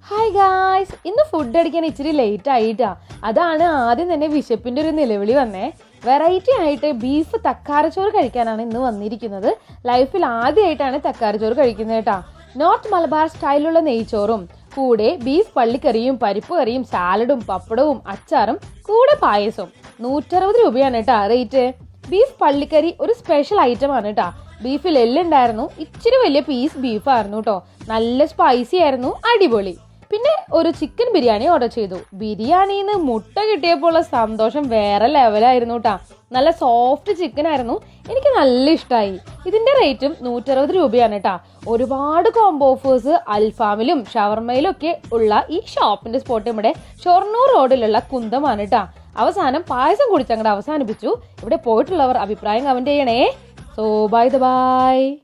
Hi guys, ഇന്ന് food അടിക്കാൻ ഇച്ചിരി ലേറ്റ് ആയിട്ടാ. അതാണ് ആദ്യം തന്നെ വിശപ്പിന്റെ ഒരു നിലവിളി വന്നേ. വെറൈറ്റി ആയിട്ട് ബീഫ് തക്കാരച്ചോറ് കഴിക്കാനാണ് ഇന്ന് വന്നിരിക്കുന്നത്. ലൈഫിൽ ആദ്യമായിട്ടാണ് തക്കാരച്ചോറ് കഴിക്കുന്നത് കേട്ടാ. നോർത്ത് മലബാർ സ്റ്റൈലുള്ള നെയ്ച്ചോറും കൂടെ ബീഫ് പള്ളിക്കറിയും പരിപ്പ് കറിയും സാലഡും പപ്പടവും അച്ചാറും കൂടെ പായസവും. 160 രൂപയാണ് കേട്ടാ റേറ്റ്. ബീഫ് പള്ളിക്കറി ഒരു സ്പെഷ്യൽ ഐറ്റം ആണ് കേട്ടാ. ബീഫിൽ എല്ലുണ്ടായിരുന്നു, ഇച്ചിരി വലിയ പീസ് ബീഫായിരുന്നു കേട്ടോ. നല്ല സ്പൈസി ആയിരുന്നു, അടിപൊളി. പിന്നെ ഒരു ചിക്കൻ ബിരിയാണി ഓർഡർ ചെയ്തു. ബിരിയാണിന്ന് മുട്ട കിട്ടിയപ്പോൾ ഉള്ള സന്തോഷം വേറെ ലെവലായിരുന്നു കേട്ടാ. നല്ല സോഫ്റ്റ് ചിക്കൻ ആയിരുന്നു, എനിക്ക് നല്ല ഇഷ്ടമായി. ഇതിന്റെ റേറ്റും 160 രൂപയാണ് കേട്ടാ. ഒരുപാട് കോംബോ ഓഫേഴ്സ് അൽഫാമിലും ഷവർമയിലും ഒക്കെ ഉള്ള ഈ ഷോപ്പിന്റെ സ്പോട്ട് നമ്മുടെ ഷൊർണൂർ റോഡിലുള്ള കുന്തമാണ് കേട്ടാ. അവസാനം പായസം കുടിച്ചങ്ങോട്ട് അവസാനിപ്പിച്ചു. ഇവിടെ പോയിട്ടുള്ളവർ അഭിപ്രായം കമന്റ് ചെയ്യണേ. So bye.